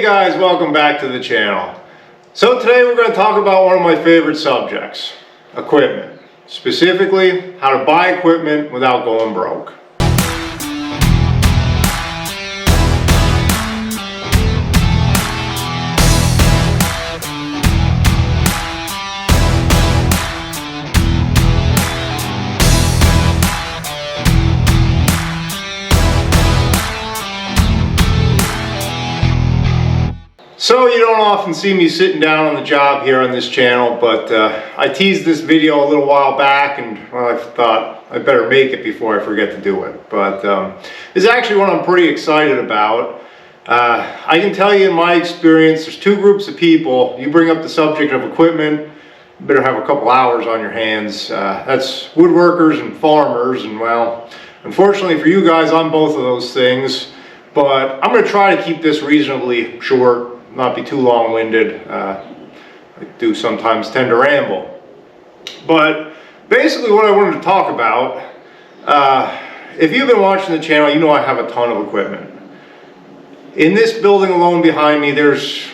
Hey guys, welcome back to the channel. So today we're going to talk about one of my favorite subjects, equipment. Specifically, how to buy equipment without going broke. So you don't often see me sitting down on the job here on this channel, but I teased this video a little while back and well, I thought I better make it before I forget to do it. But it's actually one I'm pretty excited about. I can tell you in my experience, there's two groups of people. You bring up the subject of equipment, you better have a couple hours on your hands. That's woodworkers and farmers, and well, unfortunately for you guys, I'm both of those things. But I'm going to try to keep this reasonably short, not be too long-winded. I do sometimes tend to ramble. But basically what I wanted to talk about, if you've been watching the channel, you know I have a ton of equipment. In this building alone behind me, there's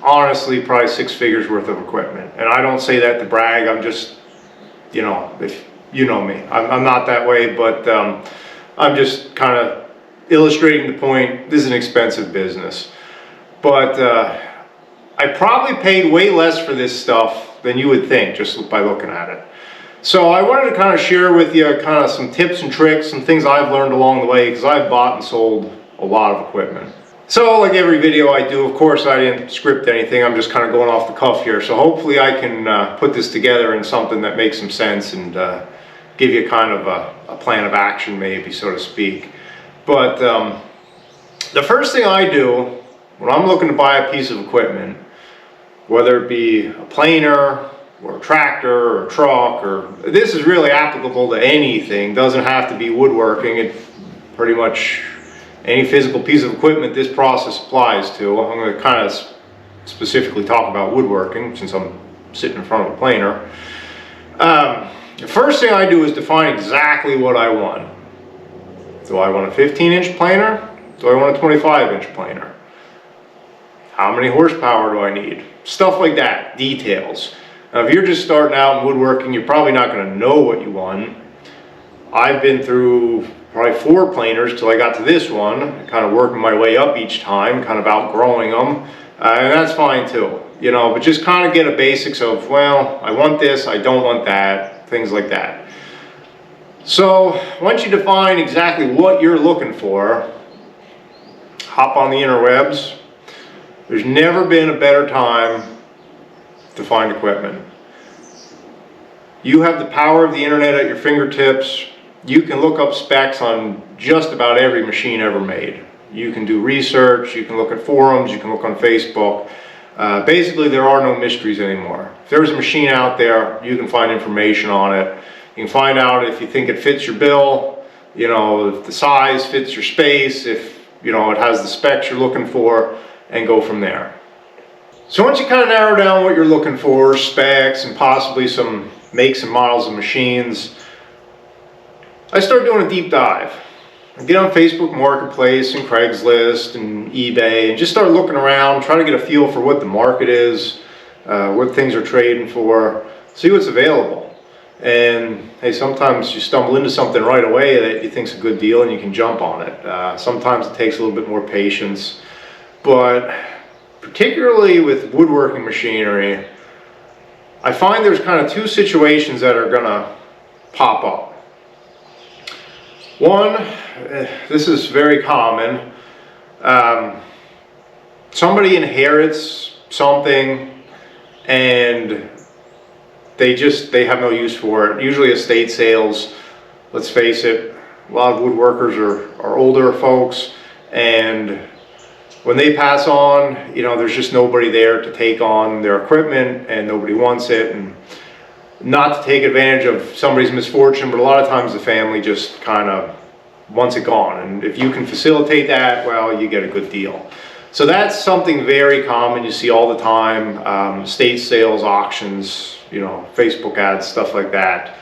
honestly probably 6 figures worth of equipment. And I don't say that to brag, I'm just, you know, if you know me. I'm not that way, but I'm just kind of illustrating the point. This is an expensive business. But I probably paid way less for this stuff than you would think just by looking at it. So I wanted to kind of share with you kind of some tips and tricks, some things I've learned along the way, because I've bought and sold a lot of equipment. So like every video I do, of course I didn't script anything, I'm just kind of going off the cuff here. So hopefully I can put this together in something that makes some sense and give you kind of a plan of action maybe, so to speak. But the first thing I do when I'm looking to buy a piece of equipment, whether it be a planer or a tractor or a truck, or this is really applicable to anything, doesn't have to be woodworking, it pretty much any physical piece of equipment this process applies to. I'm going to kind of specifically talk about woodworking since I'm sitting in front of a planer. The first thing I do is define exactly what I want. Do I want a 15-inch planer? Do I want a 25-inch planer? How many horsepower do I need? Stuff like that, details. Now, if you're just starting out in woodworking, you're probably not going to know what you want. I've been through probably 4 planers till I got to this one, kind of working my way up each time, kind of outgrowing them, and that's fine too. You know, but just kind of get a basics of, well, I want this, I don't want that, things like that. So once you define exactly what you're looking for, hop on the interwebs. There's never been a better time to find equipment. You have the power of the internet at your fingertips. You can look up specs on just about every machine ever made. You can do research, you can look at forums, you can look on Facebook. Basically, there are no mysteries anymore. If there's a machine out there, you can find information on it. You can find out if you think it fits your bill, you know, if the size fits your space, if you know it has the specs you're looking for, and go from there. So once you kind of narrow down what you're looking for, specs and possibly some makes and models of machines, I start doing a deep dive. I get on Facebook Marketplace and Craigslist and eBay and just start looking around, try to get a feel for what the market is, what things are trading for, see what's available. And hey, sometimes you stumble into something right away that you think's a good deal and you can jump on it. Sometimes it takes a little bit more patience. But particularly with woodworking machinery, I find there's kind of 2 situations that are going to pop up. One, this is very common. Somebody inherits something and they have no use for it. Usually estate sales, let's face it, a lot of woodworkers are older folks, and when they pass on, you know, there's just nobody there to take on their equipment and nobody wants it. And not to take advantage of somebody's misfortune, but a lot of times the family just kind of wants it gone. And if you can facilitate that, well, you get a good deal. So that's something very common. You see all the time, estate sales, auctions, you know, Facebook ads, stuff like that.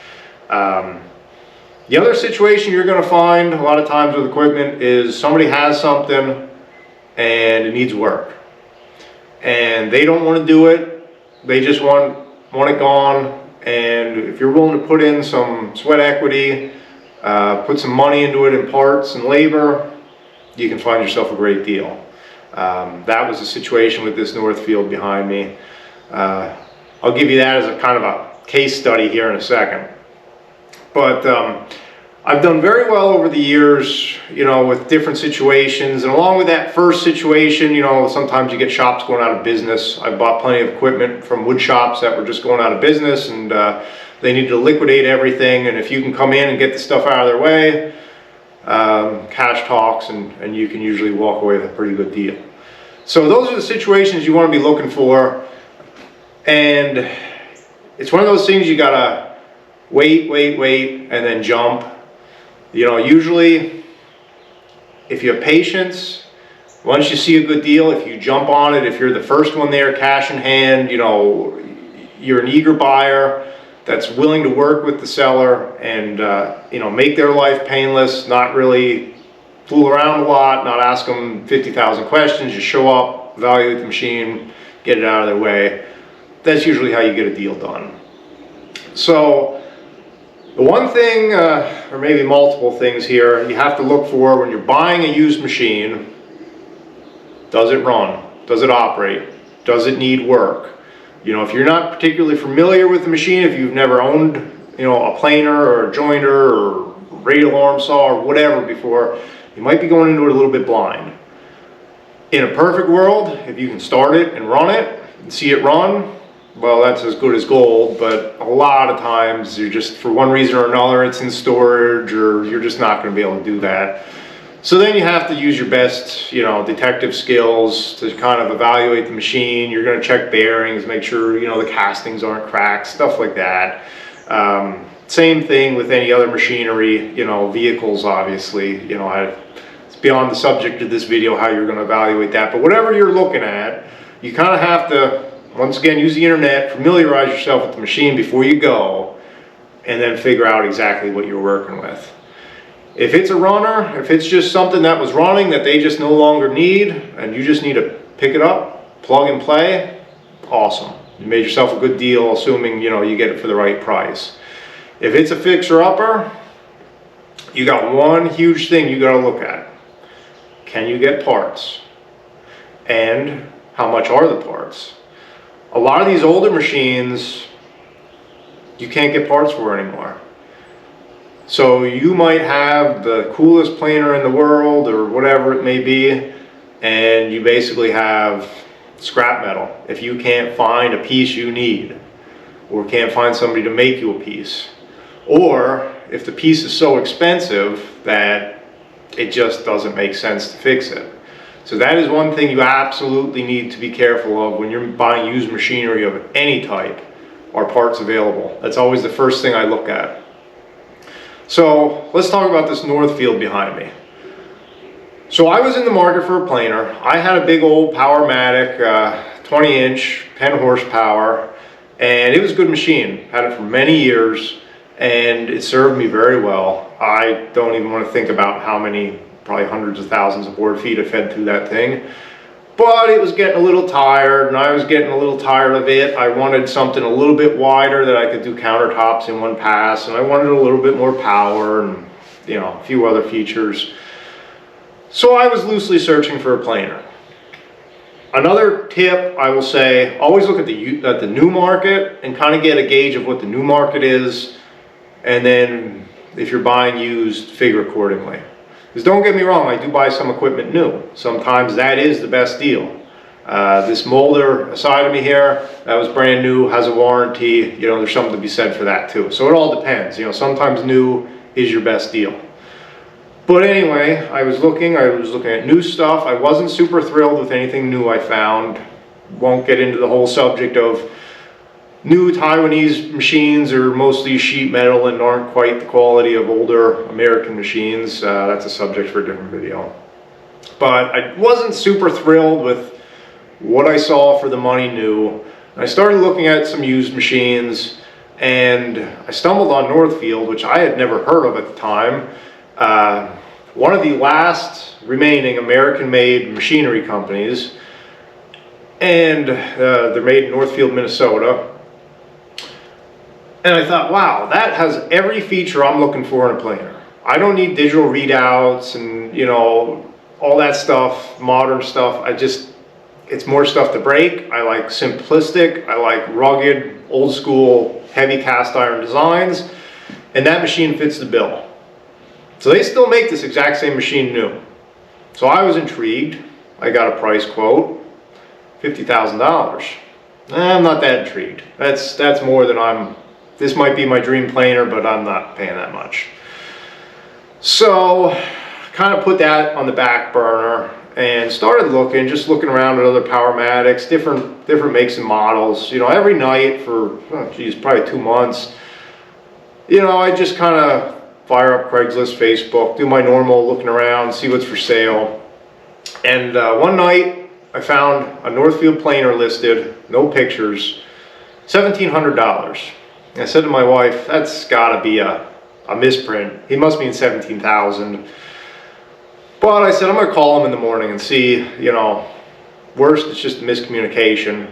The other situation you're going to find a lot of times with equipment is somebody has something and it needs work. and they don't want to do it. They just want it gone. And if you're willing to put in some sweat equity, put some money into it in parts and labor, you can find yourself a great deal. That was the situation with this Northfield behind me. I'll give you that as a kind of a case study here in a second. But I've done very well over the years, you know, with different situations. And along with that first situation, you know, sometimes you get shops going out of business. I bought plenty of equipment from wood shops that were just going out of business, and they needed to liquidate everything. And if you can come in and get the stuff out of their way, cash talks, and you can usually walk away with a pretty good deal. So those are the situations you want to be looking for. And it's one of those things you gotta wait, and then jump. You know, usually if you have patience, once you see a good deal, if you jump on it, if you're the first one there, cash in hand, you know, you're an eager buyer that's willing to work with the seller and, you know, make their life painless, not really fool around a lot, not ask them 50,000 questions, just show up, evaluate the machine, get it out of their way. That's usually how you get a deal done. So the one thing, or maybe multiple things here, you have to look for when you're buying a used machine: does it run? Does it operate? Does it need work? You know, if you're not particularly familiar with the machine, if you've never owned, you know, a planer or a jointer or radial arm saw or whatever before, you might be going into it a little bit blind. In a perfect world, if you can start it and run it and see it run, well, that's as good as gold. But a lot of times you're just, for one reason or another, it's in storage, or you're just not going to be able to do that. So then you have to use your best, you know, detective skills to kind of evaluate the machine. You're going to check bearings, make sure, you know, the castings aren't cracked, stuff like that. Same thing with any other machinery, you know, vehicles, obviously. You know, it's beyond the subject of this video how you're going to evaluate that. But whatever you're looking at, you kind of have to, once again, use the internet, familiarize yourself with the machine before you go, and then figure out exactly what you're working with. If it's a runner, if it's just something that was running that they just no longer need, and you just need to pick it up, plug and play, awesome. You made yourself a good deal, assuming, you know, you get it for the right price. If it's a fixer-upper, you got one huge thing you got to look at. Can you get parts? And how much are the parts? A lot of these older machines, you can't get parts for anymore. So you might have the coolest planer in the world or whatever it may be, and you basically have scrap metal. If you can't find a piece you need, or can't find somebody to make you a piece, or if the piece is so expensive that it just doesn't make sense to fix it. So that is one thing you absolutely need to be careful of when you're buying used machinery of any type. Are parts available? That's always the first thing I look at. So let's talk about this Northfield behind me. So I was in the market for a planer. I had a big old Powermatic 20-inch, 10 horsepower, and it was a good machine. Had it for many years, and it served me very well. I don't even want to think about how many, probably hundreds of thousands of board feet I fed through that thing. But it was getting a little tired, and I was getting a little tired of it. I wanted something a little bit wider that I could do countertops in one pass, and I wanted a little bit more power and, you know, a few other features. So I was loosely searching for a planer. Another tip I will say, always look at the new market and kind of get a gauge of what the new market is, and then if you're buying used, figure accordingly. Because don't get me wrong, I do buy some equipment new. Sometimes that is the best deal. This molder aside of me here, that was brand new, has a warranty. You know, there's something to be said for that too. So it all depends. You know, sometimes new is your best deal. But anyway, I was looking at new stuff. I wasn't super thrilled with anything new I found. Won't get into the whole subject of new Taiwanese machines are mostly sheet metal and aren't quite the quality of older American machines. That's a subject for a different video. But I wasn't super thrilled with what I saw for the money new. I started looking at some used machines, and I stumbled on Northfield, which I had never heard of at the time. One of the last remaining American-made machinery companies. and they're made in Northfield, Minnesota. And I thought, wow, that has every feature I'm looking for in a planer. I don't need digital readouts and, you know, all that stuff, modern stuff. It's more stuff to break. I like simplistic, I like rugged, old school, heavy cast iron designs, and that machine fits the bill. So they still make this exact same machine new. So I was intrigued. I got a price quote, $50,000. I'm not that intrigued. That's more than this might be my dream planer, but I'm not paying that much. So kind of put that on the back burner and started looking around at other Powermatics, different makes and models. You know, every night for, probably 2 months, you know, I just kind of fire up Craigslist, Facebook, do my normal looking around, see what's for sale. And one night I found a Northfield planer listed, no pictures, $1,700. I said to my wife, that's gotta be a misprint. He must mean 17,000. But I said, I'm gonna call him in the morning and see, you know, worst, it's just a miscommunication.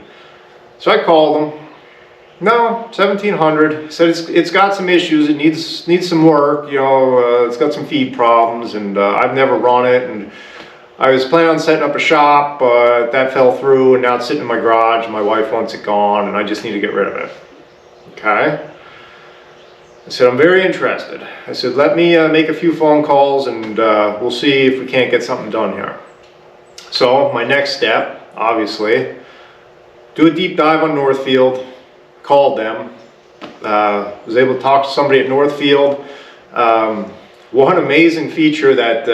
So I called him. No, 1,700. He said it's got some issues. It needs some work. You know, it's got some feed problems, and I've never run it. And I was planning on setting up a shop, but that fell through, and now it's sitting in my garage. And my wife wants it gone, and I just need to get rid of it. Okay. I said, I'm very interested. I said, let me make a few phone calls, and we'll see if we can't get something done here. So my next step, obviously, do a deep dive on Northfield. Called them, was able to talk to somebody at Northfield. One amazing feature that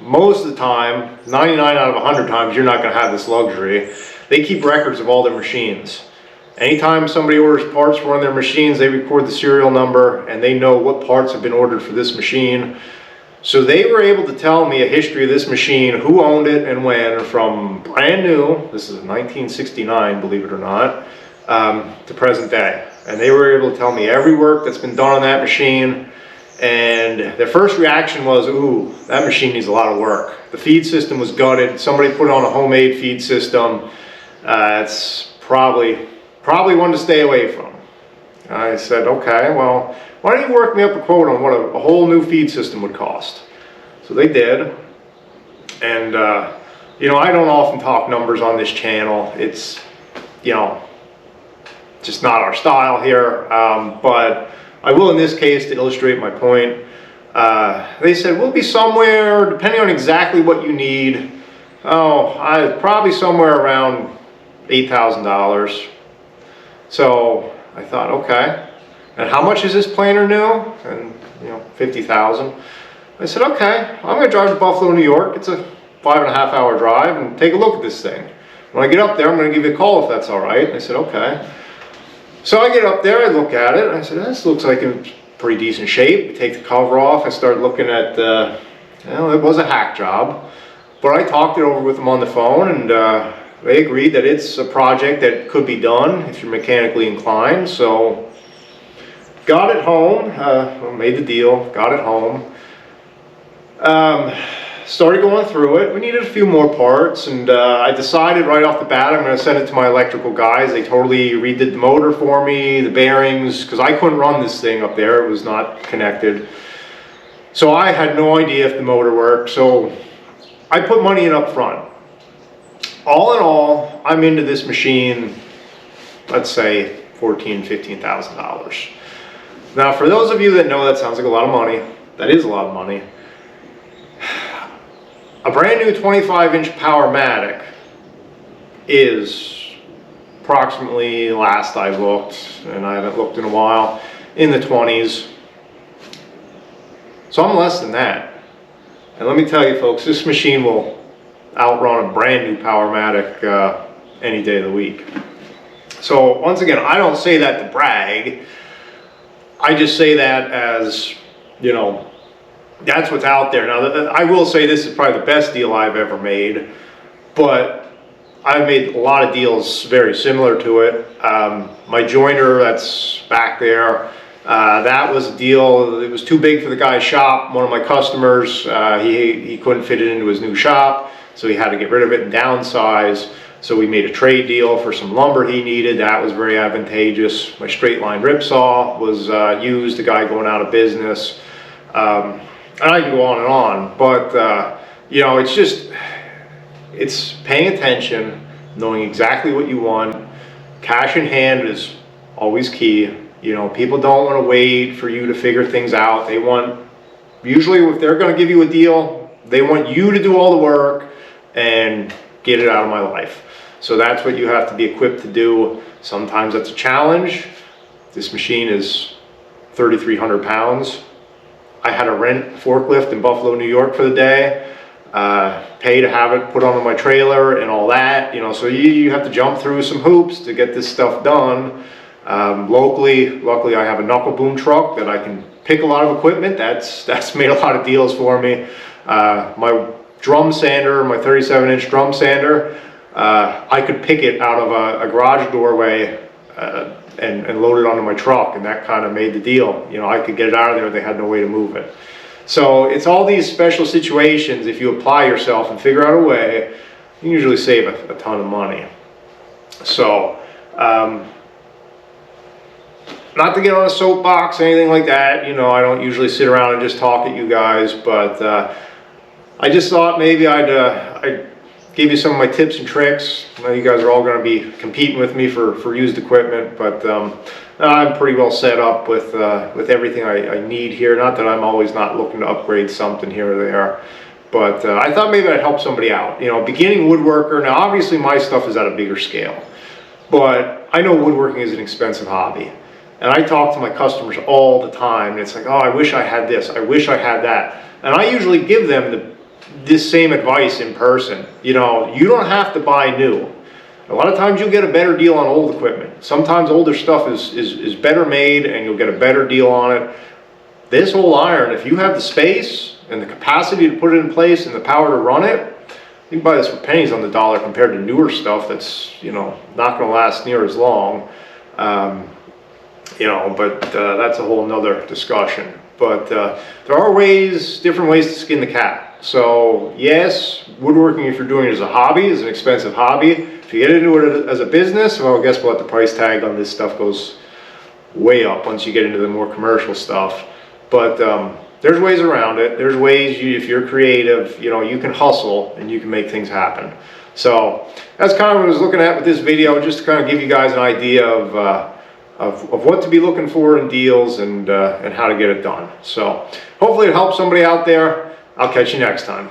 most of the time, 99 out of 100 times, you're not going to have this luxury. They keep records of all their machines. Anytime somebody orders parts for one of their machines, they record the serial number and they know what parts have been ordered for this machine. So they were able to tell me a history of this machine, who owned it and when, from brand new, this is 1969, believe it or not, to present day. And they were able to tell me every work that's been done on that machine. And their first reaction was, ooh, that machine needs a lot of work. The feed system was gutted. Somebody put on a homemade feed system. It's probably one to stay away from. I said, okay, well, why don't you work me up a quote on what a whole new feed system would cost? So they did. And, you know, I don't often talk numbers on this channel. It's, you know, just not our style here, but I will in this case to illustrate my point. They said, we'll be somewhere, depending on exactly what you need, probably somewhere around $8,000. So I thought, okay, and how much is this planer new? And, you know, 50,000. I said, okay, I'm gonna drive to Buffalo, New York. It's a 5.5 hour drive, and take a look at this thing. When I get up there, I'm gonna give you a call if that's all right. And I said, okay. So I get up there, I look at it, and I said, this looks like in pretty decent shape. We take the cover off, I start looking at, well, it was a hack job, but I talked it over with them on the phone, and they agreed that it's a project that could be done if you're mechanically inclined. So got it home, made the deal, got it home. Started going through it. We needed a few more parts, and I decided right off the bat I'm going to send it to my electrical guys. They totally redid the motor for me, the bearings, because I couldn't run this thing up there. It was not connected. So I had no idea if the motor worked. So I put money in up front. All in all, I'm into this machine, let's say $14,000, $15,000. Now, for those of you that know, that sounds like a lot of money. That is a lot of money. A brand new 25-inch Powermatic is approximately, last I looked, and I haven't looked in a while, in the 20s. So I'm less than that. And let me tell you folks, this machine will outrun a brand new Powermatic any day of the week. So once again, I don't say that to brag. I just say that as, you know, that's what's out there. Now, I will say this is probably the best deal I've ever made, but I've made a lot of deals very similar to it. My joiner that's back there, that was a deal. It was too big for the guy's shop. One of my customers, he couldn't fit it into his new shop, so he had to get rid of it and downsize. So we made a trade deal for some lumber he needed. That was very advantageous. My straight line rip saw was used, a guy going out of business. And I can go on, but you know, it's paying attention, knowing exactly what you want. Cash in hand is always key. You know, people don't want to wait for you to figure things out. They want, usually if they're going to give you a deal, they want you to do all the work and get it out of my life. So that's what you have to be equipped to do. Sometimes that's a challenge. This machine is 3,300 pounds. I had to rent a forklift in Buffalo, New York for the day, pay to have it put onto my trailer and all that, you know, so you have to jump through some hoops to get this stuff done. Luckily I have a knuckle boom truck that I can pick a lot of equipment. That's made a lot of deals for me. My drum sander, my 37-inch drum sander, I could pick it out of a garage doorway and load it onto my truck, and that kind of made the deal. You know, I could get it out of there, they had no way to move it. So it's all these special situations. If you apply yourself and figure out a way, you can usually save a ton of money. So not to get on a soapbox, anything like that, you know, I don't usually sit around and just talk at you guys, but I just thought maybe I'd give you some of my tips and tricks. I know you guys are all going to be competing with me for used equipment, but I'm pretty well set up with everything I need here. Not that I'm always not looking to upgrade something here or there, but I thought maybe I'd help somebody out. You know, beginning woodworker. Now, obviously, my stuff is at a bigger scale, but I know woodworking is an expensive hobby, and I talk to my customers all the time. And it's like, oh, I wish I had this. I wish I had that. And I usually give them this same advice in person. You know, you don't have to buy new. A lot of times you'll get a better deal on old equipment. Sometimes older stuff is better made and you'll get a better deal on it. This old iron, if you have the space and the capacity to put it in place and the power to run it, you can buy this for pennies on the dollar compared to newer stuff that's, you know, not going to last near as long. You know, but that's a whole nother discussion. But there are different ways to skin the cat. So yes, woodworking, if you're doing it as a hobby, is an expensive hobby. If you get into it as a business, well, guess what? The price tag on this stuff goes way up once you get into the more commercial stuff. But there's ways around it. There's ways, if you're creative, you know, you can hustle and you can make things happen. So that's kind of what I was looking at with this video, just to kind of give you guys an idea of what to be looking for in deals and how to get it done. So hopefully it helps somebody out there. I'll catch you next time.